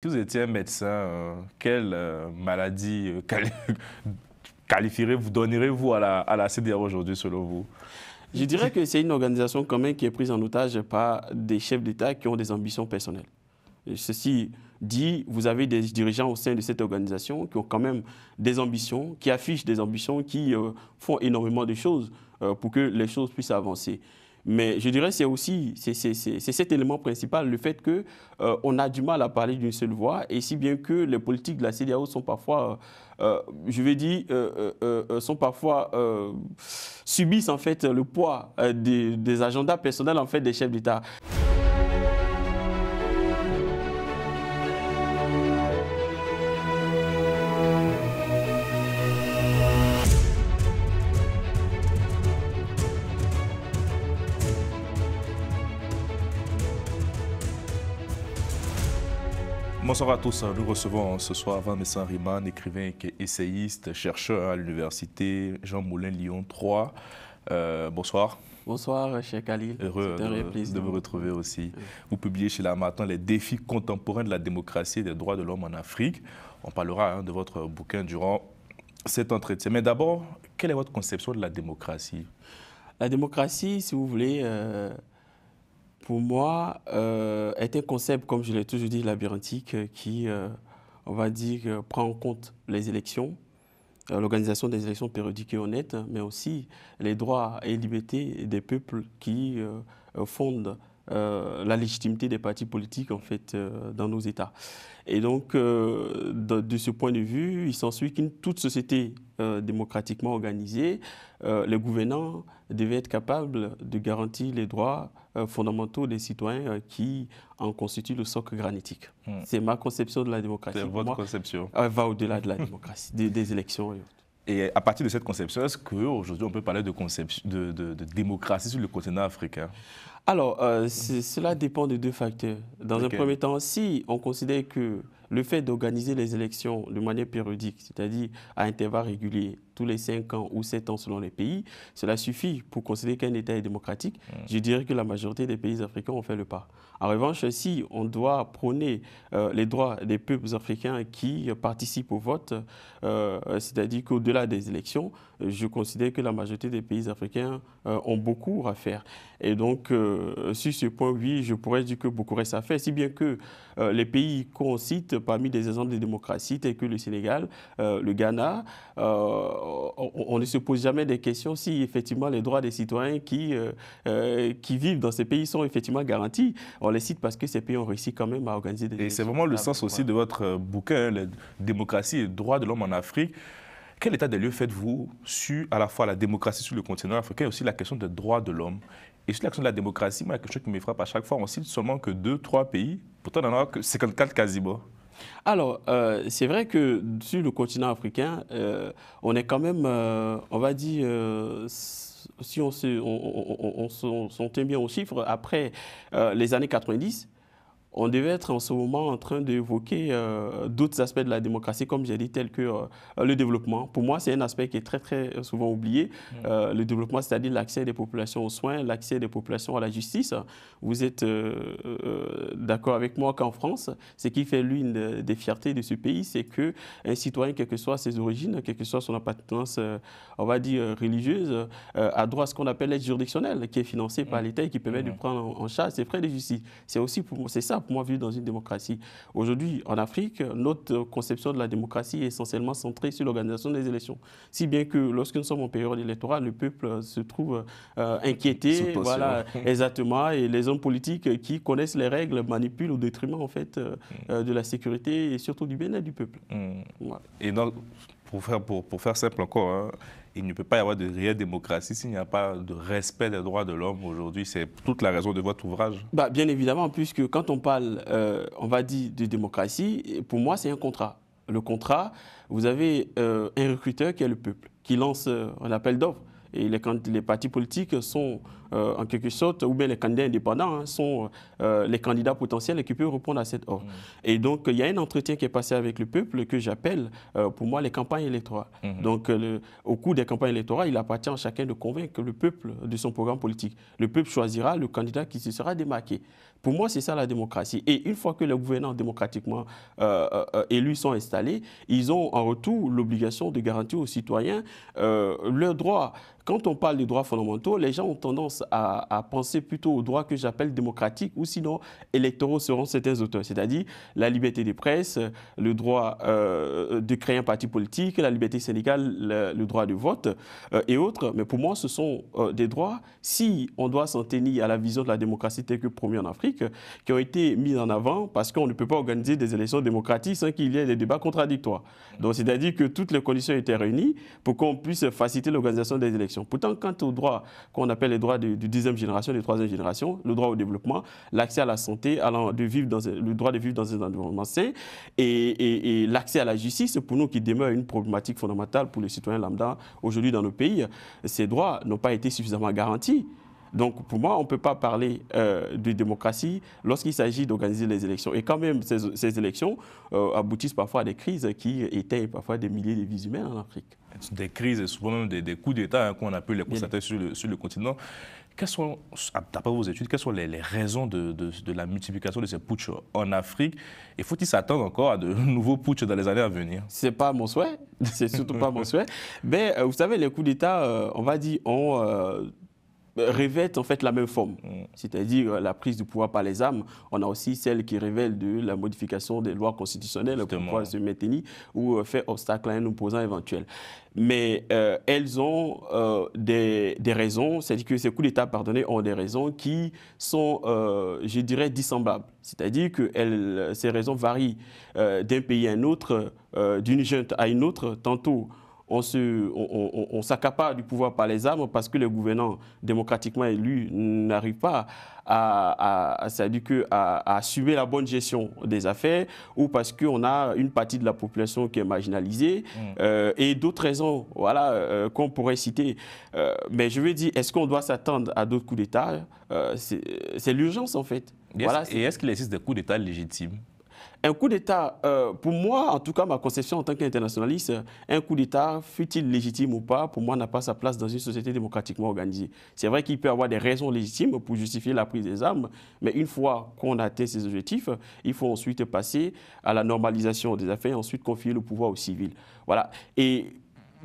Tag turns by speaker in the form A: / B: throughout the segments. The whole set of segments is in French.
A: Si vous étiez un médecin, quelle maladie qualifierez-vous, donnerez-vous à la CEDEAO aujourd'hui, selon vous?
B: Je dirais que c'est une organisation quand même qui est prise en otage par des chefs d'État qui ont des ambitions personnelles. Et ceci dit, vous avez des dirigeants au sein de cette organisation qui ont quand même des ambitions, qui affichent des ambitions, qui font énormément de choses pour que les choses puissent avancer. Mais je dirais que c'est cet élément principal, le fait qu'on a du mal à parler d'une seule voix, et si bien que les politiques de la CEDEAO sont parfois, je vais dire, subissent en fait le poids des agendas personnels en fait des chefs d'État.
A: Bonsoir à tous, nous recevons ce soir Vanessa Riemann, écrivain et essayiste, chercheur à l'université Jean Moulin Lyon 3. Bonsoir.
B: Bonsoir, cher Khalil.
A: Heureux de vous retrouver aussi. Vous publiez chez La Matin les défis contemporains de la démocratie et des droits de l'homme en Afrique. On parlera de votre bouquin durant cet entretien. Mais d'abord, quelle est votre conception de la démocratie?
B: La démocratie, si vous voulez, pour moi, est un concept, comme je l'ai toujours dit, labyrinthique, qui, on va dire, prend en compte les élections, l'organisation des élections périodiques et honnêtes, mais aussi les droits et libertés des peuples qui fondent la légitimité des partis politiques en fait dans nos États. Et donc, de ce point de vue, il s'ensuit qu'une toute société démocratiquement organisée, les gouvernants devaient être capables de garantir les droits fondamentaux des citoyens qui en constituent le socle granitique. C'est ma conception de la démocratie.
A: C'est votre conception.
B: Elle va au-delà de la démocratie, des élections et autres.
A: Et à partir de cette conception, est-ce qu'aujourd'hui on peut parler de démocratie sur le continent africain?
B: Alors, cela dépend de deux facteurs. Dans un premier temps, si on considère que le fait d'organiser les élections de manière périodique, c'est-à-dire à intervalles réguliers, tous les 5 ans ou 7 ans selon les pays, cela suffit pour considérer qu'un État est démocratique. Je dirais que la majorité des pays africains ont fait le pas. En revanche, si on doit prôner les droits des peuples africains qui participent au vote, c'est-à-dire qu'au-delà des élections, je considère que la majorité des pays africains ont beaucoup à faire. Et donc, sur ce point, oui, je pourrais dire que beaucoup reste à faire, si bien que les pays qu'on cite parmi des exemples de démocratie, tels que le Sénégal, le Ghana, on ne se pose jamais des questions si effectivement les droits des citoyens qui vivent dans ces pays sont effectivement garantis. On les cite parce que ces pays ont réussi quand même à organiser des élections.
A: Et c'est vraiment le sens aussi de votre bouquin, la démocratie et les droits de l'homme en Afrique. Quel état des lieux faites-vous sur à la fois la démocratie sur le continent africain et aussi la question des droits de l'homme? Et sur la question de la démocratie, moi, il y a quelque chose qui me frappe à chaque fois. On cite seulement que 2-3 pays, pourtant on en a que 54 quasiment.
B: Alors, c'est vrai que sur le continent africain, on est quand même, on va dire, si on tient bien aux chiffres, après les années 90, on devait être en ce moment en train d'évoquer d'autres aspects de la démocratie, comme j'ai dit, tels que le développement. Pour moi, c'est un aspect qui est très, très souvent oublié. Le développement, c'est-à-dire l'accès des populations aux soins, l'accès des populations à la justice. Vous êtes d'accord avec moi qu'en France, ce qui fait l'une des fiertés de ce pays, c'est qu'un citoyen, quelles que soient ses origines, quelle que soit son appartenance, on va dire, religieuse, a droit à ce qu'on appelle l'aide juridictionnelle, qui est financée par l'État et qui permet de prendre en charge ses frais de justice. C'est ça, pour moi, vivre dans une démocratie. Aujourd'hui, en Afrique, notre conception de la démocratie est essentiellement centrée sur l'organisation des élections. Si bien que lorsque nous sommes en période électorale, le peuple se trouve inquiété, voilà, exactement, et les hommes politiques qui connaissent les règles manipulent au détriment, en fait, de la sécurité et surtout du bien-être du peuple.
A: Voilà. Et donc, pour faire simple encore, hein, il ne peut pas y avoir de réelle démocratie s'il n'y a pas de respect des droits de l'homme aujourd'hui. C'est toute la raison de votre ouvrage.
B: Bah, bien évidemment, puisque quand on parle, on va dire, de démocratie, pour moi, c'est un contrat. Le contrat, vous avez un recruteur qui est le peuple, qui lance un appel d'offres. Et les partis politiques sont, en quelque sorte, ou bien les candidats indépendants, hein, sont les candidats potentiels et qui peuvent répondre à cette offre. Et donc, il y a un entretien qui est passé avec le peuple que j'appelle, pour moi, les campagnes électorales. Donc, au cours des campagnes électorales, il appartient à chacun de convaincre le peuple de son programme politique. Le peuple choisira le candidat qui se sera démarqué. Pour moi, c'est ça la démocratie. Et une fois que les gouvernants démocratiquement élus sont installés, ils ont en retour l'obligation de garantir aux citoyens leurs droits. Quand on parle des droits fondamentaux, les gens ont tendance à penser plutôt aux droits que j'appelle démocratiques ou sinon électoraux selon certains auteurs, c'est-à-dire la liberté de presse, le droit de créer un parti politique, la liberté syndicale, le droit de vote et autres. Mais pour moi, ce sont des droits, si on doit s'en tenir à la vision de la démocratie telle que promue en Afrique, qui ont été mis en avant parce qu'on ne peut pas organiser des élections démocratiques sans qu'il y ait des débats contradictoires. Donc, c'est-à-dire que toutes les conditions étaient réunies pour qu'on puisse faciliter l'organisation des élections. Pourtant, quant aux droits qu'on appelle les droits de deuxième génération, de troisième génération, le droit au développement, l'accès à la santé, le droit de vivre dans un environnement sain et l'accès à la justice, pour nous qui demeure une problématique fondamentale pour les citoyens lambda aujourd'hui dans nos pays, ces droits n'ont pas été suffisamment garantis. Donc, pour moi, on ne peut pas parler de démocratie lorsqu'il s'agit d'organiser les élections. Et quand même, ces élections aboutissent parfois à des crises qui éteignent parfois des milliers de vies humaines en Afrique.
A: Des crises et souvent même des coups d'État qu'on a pu les constater sur le continent. Quelles sont, d'après vos études, quelles sont les raisons de la multiplication de ces putschs en Afrique? Et faut-il s'attendre encore à de nouveaux putschs dans les années à venir?
B: Ce n'est pas mon souhait, c'est surtout pas mon souhait. Mais vous savez, les coups d'État, on va dire, revêtent en fait la même forme, c'est-à-dire la prise du pouvoir par les armes. On a aussi celle qui révèle de la modification des lois constitutionnelles pour pouvoir se maintenir ou faire obstacle à un opposant éventuel. Mais elles ont des raisons, c'est-à-dire que ces coups d'État, pardonnez, ont des raisons qui sont, je dirais, dissemblables. C'est-à-dire que ces raisons varient d'un pays à un autre, d'une junte à une autre. Tantôt, on s'accapare du pouvoir par les armes parce que les gouvernants démocratiquement élus n'arrivent pas à assumer la bonne gestion des affaires ou parce qu'on a une partie de la population qui est marginalisée et d'autres raisons voilà, qu'on pourrait citer. Mais je veux dire, est-ce qu'on doit s'attendre à d'autres coups d'État? C'est l'urgence en fait.
A: Et est-ce qu'il existe des coups d'État légitimes?
B: Un coup d'État, pour moi, en tout cas, ma conception en tant qu'internationaliste, un coup d'État, fût-il légitime ou pas, pour moi, n'a pas sa place dans une société démocratiquement organisée. C'est vrai qu'il peut y avoir des raisons légitimes pour justifier la prise des armes, mais une fois qu'on a atteint ces objectifs, il faut ensuite passer à la normalisation des affaires et ensuite confier le pouvoir aux civils. Voilà. Et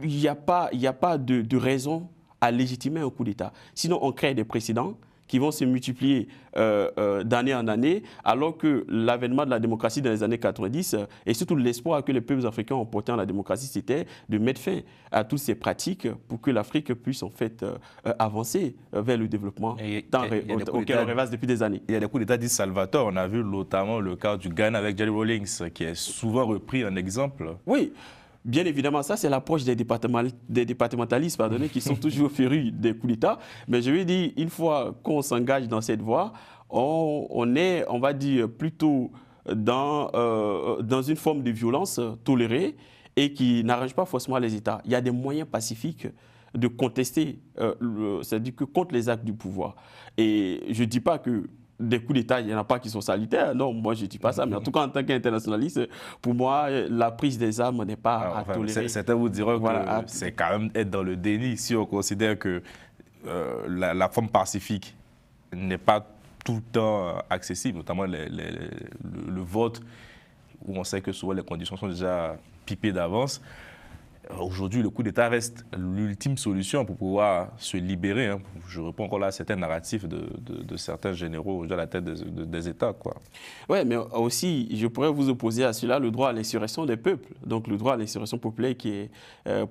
B: il n'y a pas de raison à légitimer un coup d'État. Sinon, on crée des précédents qui vont se multiplier d'année en année, alors que l'avènement de la démocratie dans les années 90 et surtout l'espoir que les peuples africains ont porté en la démocratie, c'était de mettre fin à toutes ces pratiques pour que l'Afrique puisse en fait avancer vers le développement auquel on rêvasse depuis des années.
A: Il y a des coups d'État dits salvateurs. On a vu notamment le cas du Ghana avec Jerry Rawlings, qui est souvent repris en exemple.
B: Oui. Bien évidemment, ça, c'est l'approche des départementalistes qui sont toujours férus des coups d'État. Mais je veux dire, une fois qu'on s'engage dans cette voie, on est, on va dire, plutôt dans une forme de violence tolérée et qui n'arrange pas forcément les États. Il y a des moyens pacifiques de contester, c'est-à-dire que contre les actes du pouvoir. Et je ne dis pas que des coups d'État, il n'y en a pas qui sont salutaires. Non, moi, je ne dis pas ça. Mais en tout cas, en tant qu'internationaliste, pour moi, la prise des armes n'est pas à tolérer.
A: Certains vous diront que c'est quand même être dans le déni si on considère que la forme pacifique n'est pas tout le temps accessible, notamment le vote, où on sait que souvent les conditions sont déjà pipées d'avance. Aujourd'hui, le coup d'État reste l'ultime solution pour pouvoir se libérer. Hein. Je réponds encore là à certains narratifs de certains généraux à la tête des États.
B: Oui, mais aussi, je pourrais vous opposer à cela le droit à l'insurrection des peuples. Donc, le droit à l'insurrection populaire qui est,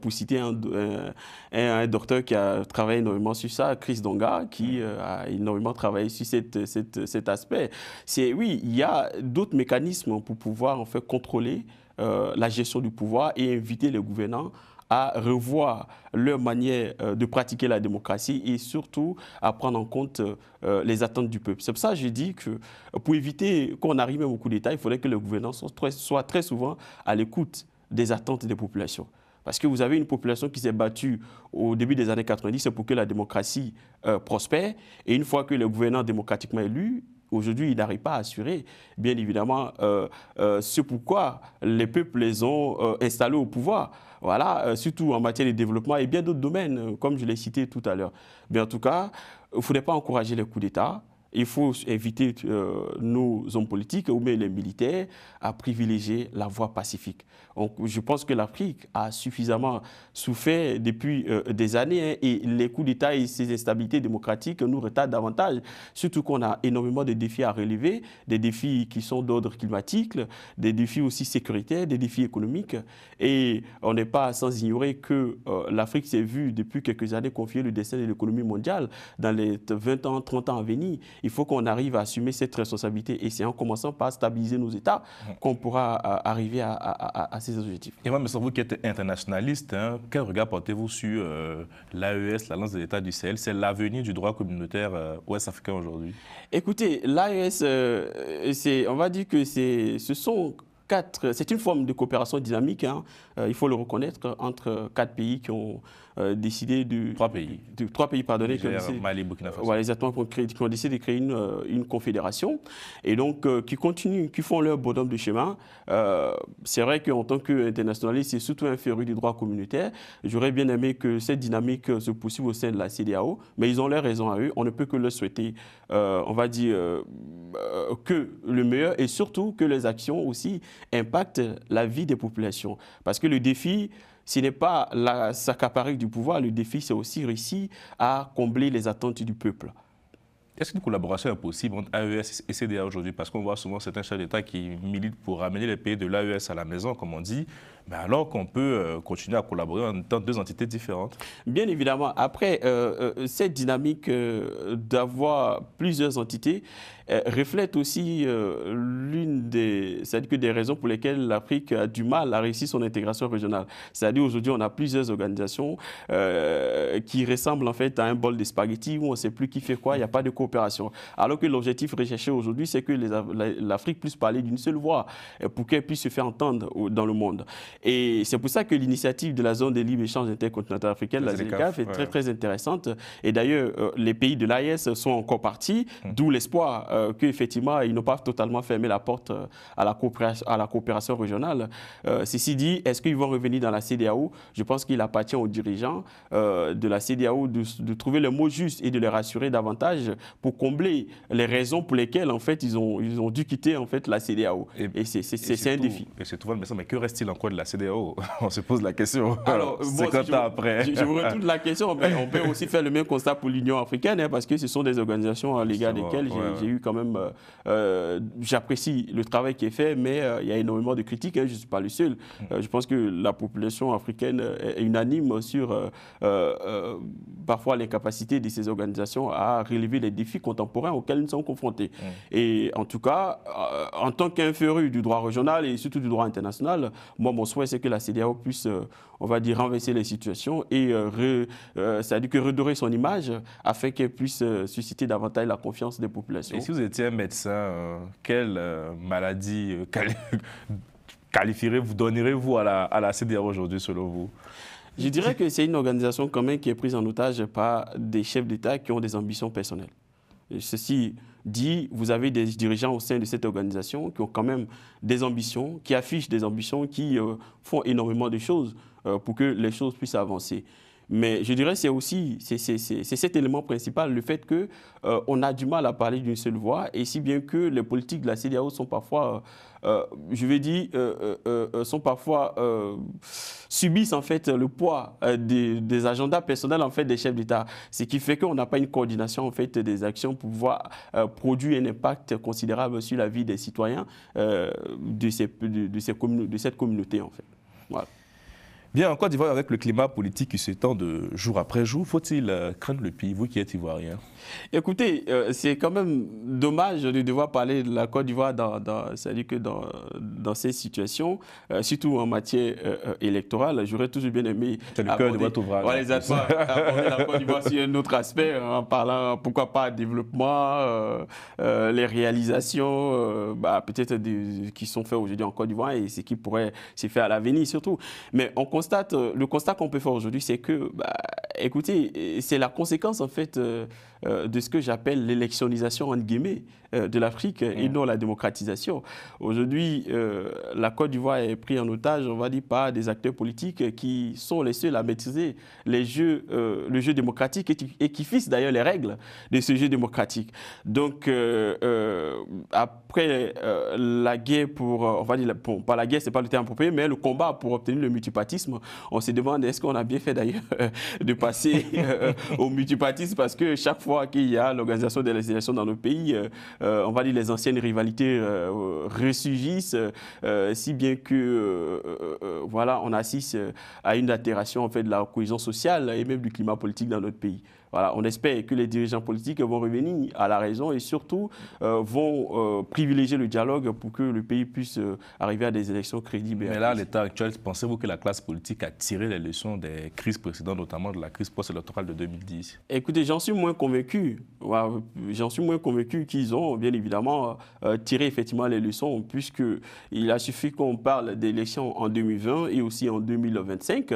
B: pour citer un docteur qui a travaillé énormément sur ça, Chris Donga, qui a énormément travaillé sur cet aspect. Oui, il y a d'autres mécanismes pour pouvoir en fait contrôler la gestion du pouvoir et inviter les gouvernants à revoir leur manière de pratiquer la démocratie et surtout à prendre en compte les attentes du peuple. C'est pour ça que je dis que pour éviter qu'on arrive même au coup d'État, il faudrait que le gouvernement soit très souvent à l'écoute des attentes des populations. Parce que vous avez une population qui s'est battue au début des années 90 pour que la démocratie prospère. Et une fois que le gouvernement démocratiquement élu, aujourd'hui, il n'arrive pas à assurer, bien évidemment, ce pourquoi les peuples les ont installés au pouvoir. Voilà, surtout en matière de développement et bien d'autres domaines, comme je l'ai cité tout à l'heure. Mais en tout cas, il ne faudrait pas encourager les coups d'État. il faut inviter nos hommes politiques ou même les militaires à privilégier la voie pacifique. Donc, je pense que l'Afrique a suffisamment souffert depuis des années, hein, et les coups d'État et ces instabilités démocratiques nous retardent davantage, surtout qu'on a énormément de défis à relever, des défis qui sont d'ordre climatique, des défis aussi sécuritaires, des défis économiques. Et on n'est pas sans ignorer que l'Afrique s'est vue depuis quelques années confier le destin de l'économie mondiale dans les 20 ans, 30 ans à venir. Il faut qu'on arrive à assumer cette responsabilité, et c'est en commençant par stabiliser nos États qu'on pourra arriver à ces objectifs.
A: Et moi, mais vous qui êtes internationaliste, hein, quel regard portez-vous sur l'AES, l'Alliance des États du Sahel? C'est l'avenir du droit communautaire ouest-africain aujourd'hui?
B: Écoutez, l'AES, on va dire que c'est une forme de coopération dynamique, hein, il faut le reconnaître, entre 4 pays qui ont décidé de...
A: 3 pays.
B: 3 pays, pardonnez.
A: Niger, Mali, Burkina Faso.
B: Voilà, exactement, qui ont décidé de créer une confédération, et donc qui continuent, qui font leur bonhomme de chemin. C'est vrai qu'en tant qu'internationaliste, c'est surtout un féru du droit communautaire. J'aurais bien aimé que cette dynamique se poursuive au sein de la CEDEAO, mais ils ont leurs raisons à eux. On ne peut que leur souhaiter, on va dire, que le meilleur, et surtout que les actions aussi impactent la vie des populations. Parce que le défi, ce n'est pas s'accaparer du pouvoir, le défi, c'est aussi réussir à combler les attentes du peuple.
A: Est-ce qu'une collaboration est possible entre AES et CEDEAO aujourd'hui? Parce qu'on voit souvent certains chefs d'État qui militent pour ramener les pays de l'AES à la maison, comme on dit, mais alors qu'on peut continuer à collaborer entre 2 entités différentes.
B: Bien évidemment. Après, cette dynamique d'avoir plusieurs entités reflète aussi c'est-à-dire que des raisons pour lesquelles l'Afrique a du mal à réussir son intégration régionale. C'est-à-dire aujourd'hui, on a plusieurs organisations qui ressemblent en fait à un bol de spaghettis où on ne sait plus qui fait quoi, il n'y a pas de coopération. Alors que l'objectif recherché aujourd'hui, c'est que l'Afrique puisse parler d'une seule voix pour qu'elle puisse se faire entendre dans le monde. Et c'est pour ça que l'initiative de la zone de libre-échange intercontinentale africaine, la ZLECAf, est très, très intéressante. Et d'ailleurs, les pays de l'AES sont encore partis, d'où l'espoir qu'effectivement, ils n'ont pas totalement fermé la porte à la coopération régionale. Ceci dit, est-ce qu'ils vont revenir dans la CEDEAO? Je pense qu'il appartient aux dirigeants de la CEDEAO de trouver le mot juste et de les rassurer davantage pour combler les raisons pour lesquelles, en fait, ils ont dû quitter, en fait, la CEDEAO. Et c'est un défi.
A: Et c'est tout, mais que reste-t-il encore de la CEDEAO? On se pose la question.
B: Alors,
A: 50 ans après.
B: Je vous retourne la question. Mais on peut aussi faire le même constat pour l'Union africaine, hein, parce que ce sont des organisations à l'égard desquelles j'ai eu quand même... j'apprécie le travail qui est fait, mais il y a énormément de critiques, hein, je ne suis pas le seul. Je pense que la population africaine est unanime sur parfois l'incapacité de ces organisations à relever les défis contemporains auxquels nous sommes confrontés. Et en tout cas, en tant qu'un féru du droit régional et surtout du droit international, moi, mon souhait, c'est que la CEDEAO puisse, on va dire, renverser les situations et c'est-à-dire que redorer son image afin qu'elle puisse susciter davantage la confiance des populations.
A: Et si vous étiez un médecin, quelle maladie qualifierez-vous, donnerez-vous à la CEDEAO aujourd'hui, selon vous?
B: Je dirais que c'est une organisation quand même qui est prise en otage par des chefs d'État qui ont des ambitions personnelles. Et ceci dit, vous avez des dirigeants au sein de cette organisation qui ont quand même des ambitions, qui affichent des ambitions, qui font énormément de choses pour que les choses puissent avancer. Mais je dirais que c'est cet élément principal, le fait qu'on a du mal à parler d'une seule voix, et si bien que les politiques de la CEDEAO sont parfois, subissent en fait le poids des agendas personnels en fait des chefs d'État, ce qui fait qu'on n'a pas une coordination en fait des actions pour pouvoir produire un impact considérable sur la vie des citoyens de cette communauté en fait. Voilà.
A: Bien, en Côte d'Ivoire, avec le climat politique qui s'étend de jour après jour, faut-il craindre le pays, vous qui êtes ivoirien?
B: Écoutez, c'est quand même dommage de devoir parler de la Côte d'Ivoire c'est-à-dire que dans ces situations, surtout en matière électorale. J'aurais toujours bien aimé
A: aborder la
B: Côte d'Ivoire sur un autre aspect, en parlant, pourquoi pas, développement, les réalisations peut-être qui sont faites aujourd'hui en Côte d'Ivoire et ce qui pourrait se faire à l'avenir surtout. Mais le constat qu'on peut faire aujourd'hui, c'est que écoutez, c'est la conséquence en fait de ce que j'appelle l'électionnisation entre guillemets de l'Afrique et non la démocratisation. Aujourd'hui, la Côte d'Ivoire est prise en otage, on va dire, par des acteurs politiques qui sont les seuls à maîtriser le jeu démocratique et qui fixent d'ailleurs les règles de ce jeu démocratique. Donc, après la guerre on va dire, bon, pas la guerre, c'est pas le terme approprié, mais le combat pour obtenir le multipartisme, on se demande est-ce qu'on a bien fait d'ailleurs de passer au multipartisme, parce que chaque fois qu'il y a l'organisation des élections dans nos pays, on va dire les anciennes rivalités ressurgissent, si bien que voilà, on assiste à une altération en fait de la cohésion sociale et même du climat politique dans notre pays. Voilà, on espère que les dirigeants politiques vont revenir à la raison et surtout vont privilégier le dialogue pour que le pays puisse arriver à des élections crédibles.
A: Mais là, à l'état actuel, pensez-vous que la classe politique a tiré les leçons des crises précédentes, notamment de la crise post-électorale de 2010?
B: Écoutez, j'en suis moins convaincu. J'en suis moins convaincu qu'ils ont bien évidemment tiré effectivement les leçons, puisqu'il a suffi qu'on parle d'élections en 2020 et aussi en 2025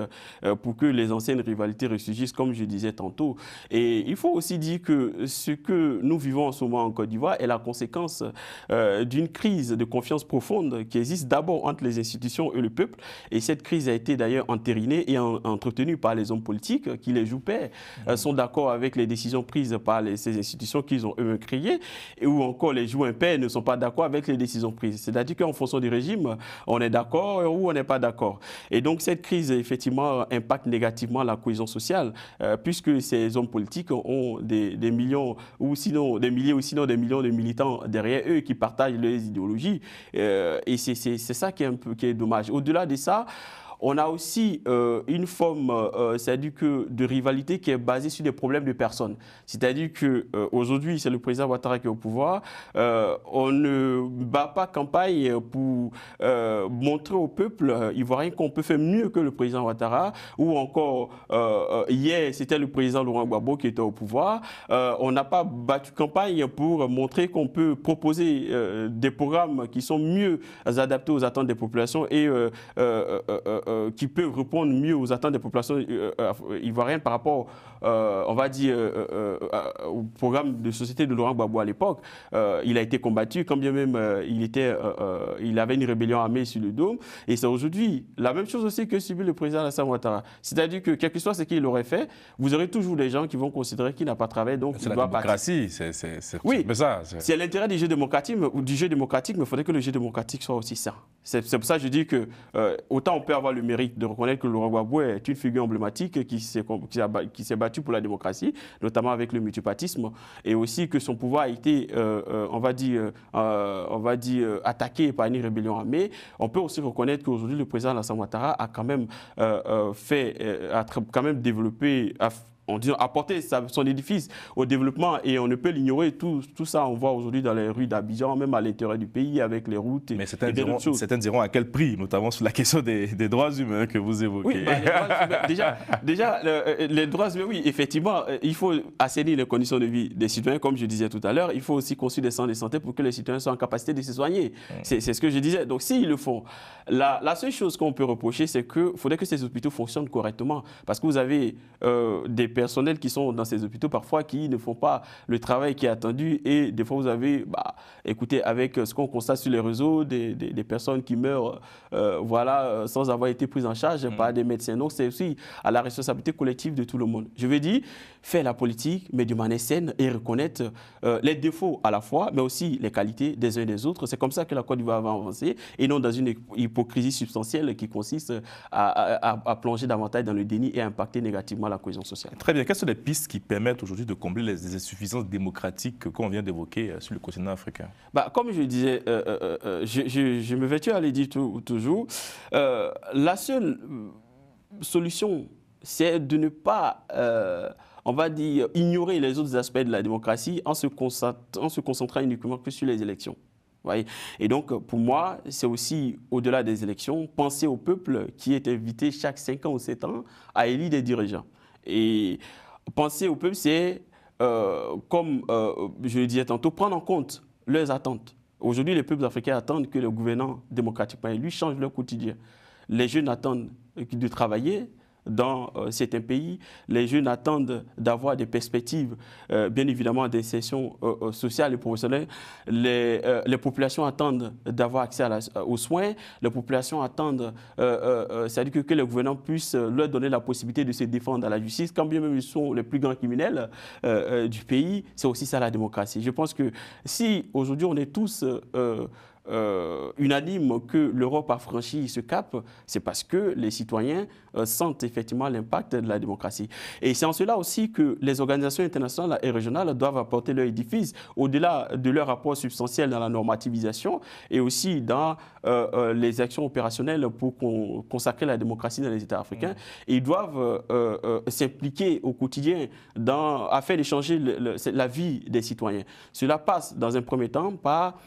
B: pour que les anciennes rivalités ressurgissent, comme je disais tantôt. Et il faut aussi dire que ce que nous vivons en ce moment en Côte d'Ivoire est la conséquence d'une crise de confiance profonde qui existe d'abord entre les institutions et le peuple. Et cette crise a été d'ailleurs entérinée et entretenue par les hommes politiques qui, les jouent pairs, sont d'accord avec les décisions prises par ces institutions qu'ils ont eux-mêmes créées, et ou encore les joueurs impairs ne sont pas d'accord avec les décisions prises. C'est-à-dire qu'en fonction du régime, on est d'accord ou on n'est pas d'accord. Et donc cette crise, effectivement, impacte négativement la cohésion sociale, puisque ces hommes politiques ont des millions, ou sinon des milliers, ou sinon des millions de militants derrière eux qui partagent leurs idéologies. Et c'est ça qui est dommage. Au-delà de ça, on a aussi une forme, c'est-à-dire que de rivalité qui est basée sur des problèmes de personnes. C'est-à-dire qu'aujourd'hui, c'est le président Ouattara qui est au pouvoir. On ne bat pas campagne pour montrer au peuple ivoirien qu'on peut faire mieux que le président Ouattara. Ou encore, hier, c'était le président Laurent Gbagbo qui était au pouvoir. On n'a pas battu campagne pour montrer qu'on peut proposer des programmes qui sont mieux adaptés aux attentes des populations et qui peuvent répondre mieux aux attentes des populations ivoiriennes par rapport, on va dire, au programme de société de Laurent Gbagbo à l'époque. Il a été combattu, quand bien même il avait une rébellion armée sur le dos. Et c'est aujourd'hui la même chose aussi que subit le président Alassane Ouattara. C'est-à-dire que, quel que soit ce qu'il aurait fait, vous aurez toujours des gens qui vont considérer qu'il n'a pas travaillé, donc il doit partir.
A: C'est la démocratie,
B: oui,
A: ça.
B: C'est l'intérêt du jeu démocratique, mais il faudrait que le jeu démocratique soit aussi ça. C'est pour ça que je dis que autant on peut avoir le mérite de reconnaître que Laurent Gbagbo est une figure emblématique qui s'est battue pour la démocratie, notamment avec le multipartisme, et aussi que son pouvoir a été, on va dire, attaqué par une rébellion armée. On peut aussi reconnaître qu'aujourd'hui, le président Alassane Ouattara a quand même développé, on dit apporter son édifice au développement, et on ne peut l'ignorer. Tout ça, on voit aujourd'hui dans les rues d'Abidjan, même à l'intérieur du pays, avec les routes.
A: Mais certains diront à quel prix, notamment sur la question des droits humains que vous évoquez.
B: Oui, déjà, les droits humains, oui, effectivement, il faut assainir les conditions de vie des citoyens, comme je disais tout à l'heure. Il faut aussi construire des centres de santé pour que les citoyens soient en capacité de se soigner. C'est ce que je disais. Donc, s'ils le font, la seule chose qu'on peut reprocher, c'est qu'il faudrait que ces hôpitaux fonctionnent correctement. Parce que vous avez des personnels qui sont dans ces hôpitaux parfois qui ne font pas le travail qui est attendu, et des fois vous avez, écoutez, avec ce qu'on constate sur les réseaux, des personnes qui meurent sans avoir été prises en charge par des médecins. Donc c'est aussi à la responsabilité collective de tout le monde. Je veux dire, faire la politique, mais de manière saine, et reconnaître les défauts à la fois, mais aussi les qualités des uns et des autres. C'est comme ça que la Côte d'Ivoire va avancer, et non dans une hypocrisie substantielle qui consiste à plonger davantage dans le déni et à impacter négativement la cohésion sociale.
A: Très bien. Quelles sont les pistes qui permettent aujourd'hui de combler les insuffisances démocratiques qu'on vient d'évoquer sur le continent africain?
B: Comme je disais, je me vais aller dire toujours, la seule solution, c'est de ne pas, on va dire, ignorer les autres aspects de la démocratie en se concentrant uniquement que sur les élections. Et donc, pour moi, c'est aussi, au-delà des élections, penser au peuple qui est invité chaque 5 ans ou 7 ans à élire des dirigeants. Et penser au peuple, c'est, comme je le disais tantôt, prendre en compte leurs attentes. Aujourd'hui, les peuples africains attendent que les gouvernants démocratiquement élus changent leur quotidien. Les jeunes attendent de travailler, dans certains pays. Les jeunes attendent d'avoir des perspectives, bien évidemment, d'insertion sociale et professionnelle. Les populations attendent d'avoir accès aux soins. Les populations attendent, c'est-à-dire que le gouvernement puisse leur donner la possibilité de se défendre à la justice, quand bien même ils sont les plus grands criminels du pays. C'est aussi ça la démocratie. Je pense que si aujourd'hui on est tous unanime que l'Europe a franchi ce cap, c'est parce que les citoyens sentent effectivement l'impact de la démocratie. Et c'est en cela aussi que les organisations internationales et régionales doivent apporter leur édifice au-delà de leur rapport substantiel dans la normativisation et aussi dans les actions opérationnelles pour consacrer la démocratie dans les États africains. Et ils doivent s'impliquer au quotidien afin de changer la vie des citoyens. Cela passe dans un premier temps par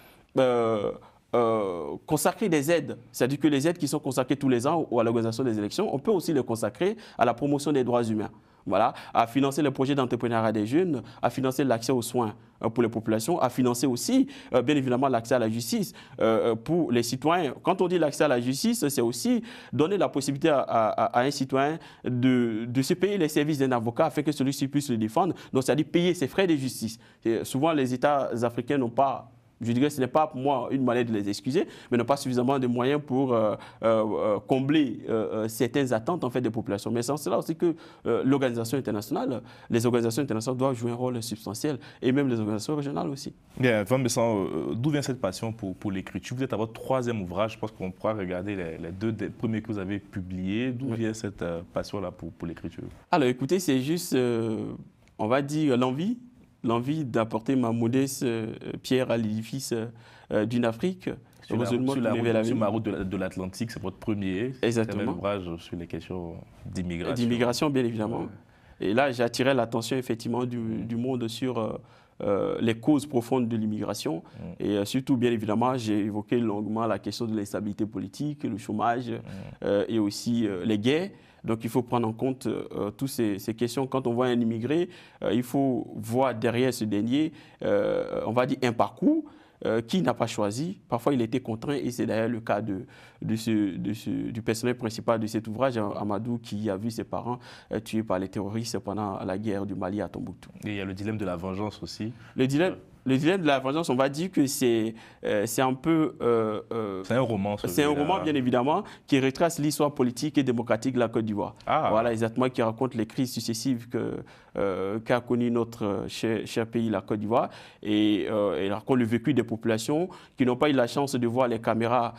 B: consacrer des aides, c'est-à-dire que les aides qui sont consacrées tous les ans à l'organisation des élections, on peut aussi les consacrer à la promotion des droits humains, voilà, à financer les projets d'entrepreneuriat des jeunes, à financer l'accès aux soins pour les populations, à financer aussi, bien évidemment, l'accès à la justice pour les citoyens. Quand on dit l'accès à la justice, c'est aussi donner la possibilité à un citoyen de se payer les services d'un avocat afin que celui-ci puisse le défendre, donc c'est-à-dire payer ses frais de justice. Et souvent, les États africains n'ont pas... Je dirais que ce n'est pas pour moi une manière de les excuser, mais n'ont pas suffisamment de moyens pour combler certaines attentes en fait, des populations. Mais c'est en cela aussi que les organisations internationales doivent jouer un rôle substantiel, et même les organisations régionales aussi.
A: Bien, Van Bessan, d'où vient cette passion pour l'écriture? Vous êtes à votre troisième ouvrage, je pense qu'on pourra regarder les deux premiers que vous avez publiés. D'où vient cette passion-là pour l'écriture? Alors
B: écoutez, c'est juste, on va dire, l'envie d'apporter ma modeste pierre à l'édifice d'une Afrique.
A: Sur la route de l'Atlantique, c'est votre premier.
B: Exactement.
A: C'est un ouvrage sur les questions d'immigration.
B: D'immigration, bien évidemment. Ouais. Et là, j'attirais l'attention effectivement du monde sur les causes profondes de l'immigration. Et surtout, bien évidemment, j'ai évoqué longuement la question de l'instabilité politique, le chômage et aussi les guerres. Donc, il faut prendre en compte toutes ces questions. Quand on voit un immigré, il faut voir derrière ce dernier, on va dire, un parcours qu'il n'a pas choisi. Parfois, il a été contraint, et c'est d'ailleurs le cas du personnage principal de cet ouvrage, Amadou, qui a vu ses parents tués par les terroristes pendant la guerre du Mali à Tombouctou.
A: Et il y a le dilemme de la vengeance aussi.
B: Le dilemme de la vengeance, on va dire que c'est un peu...
A: c'est un roman.
B: C'est un roman, bien évidemment, qui retrace l'histoire politique et démocratique de la Côte d'Ivoire. Voilà, exactement, qui raconte les crises successives qu'a connu notre cher pays, la Côte d'Ivoire. Et il raconte le vécu des populations qui n'ont pas eu la chance de voir les caméras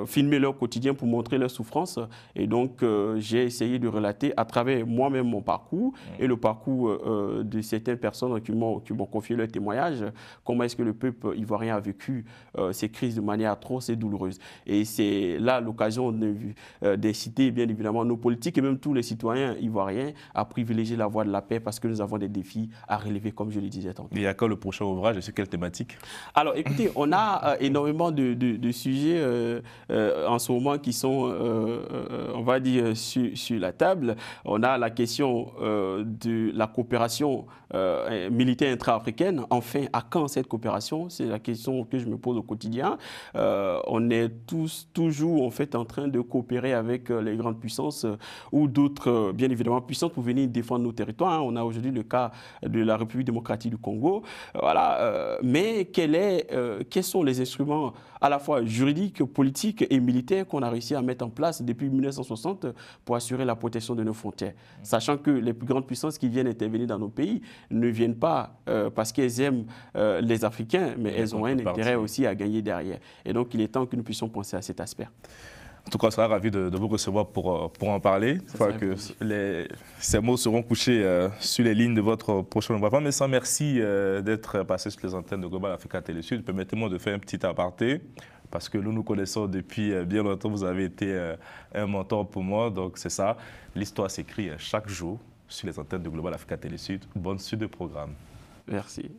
B: filmer leur quotidien pour montrer leur souffrance. Et donc, j'ai essayé de relater à travers moi-même mon parcours et le parcours de certaines personnes qui m'ont confié leur témoignage. Comment est-ce que le peuple ivoirien a vécu ces crises de manière atroce et douloureuse. Et c'est là l'occasion d'inciter, bien évidemment, nos politiques et même tous les citoyens ivoiriens à privilégier la voie de la paix parce que nous avons des défis à relever, comme je le disais tantôt.
A: Et à quand le prochain ouvrage et sur quelle thématique?
B: Alors, écoutez, on a énormément de sujets en ce moment qui sont, on va dire, sur la table. On a la question de la coopération militaire intra-africaine. Enfin, à quand cette coopération? C'est la question que je me pose au quotidien. On est toujours en fait en train de coopérer avec les grandes puissances ou d'autres, bien évidemment, puissances pour venir défendre nos territoires. On a aujourd'hui le cas de la République démocratique du Congo. Voilà. Mais quels sont les instruments à la fois juridiques, politiques et militaires qu'on a réussi à mettre en place depuis 1960 pour assurer la protection de nos frontières? Sachant que les plus grandes puissances qui viennent intervenir dans nos pays ne viennent pas parce qu'elles aiment les Africains, mais elles ont un intérêt aussi à gagner derrière. Et donc, il est temps que nous puissions penser à cet aspect.
A: En tout cas, on sera ravi de vous recevoir pour en parler. Une fois que ces mots seront couchés sur les lignes de votre prochain ouvrage. Mais sans merci d'être passé sur les antennes de Global Africa Télé Sud. Permettez-moi de faire un petit aparté. Parce que nous connaissons depuis bien longtemps. Vous avez été un mentor pour moi. Donc, c'est ça. L'histoire s'écrit chaque jour sur les antennes de Global Africa Télé Sud. Bonne suite de programme.
B: Merci.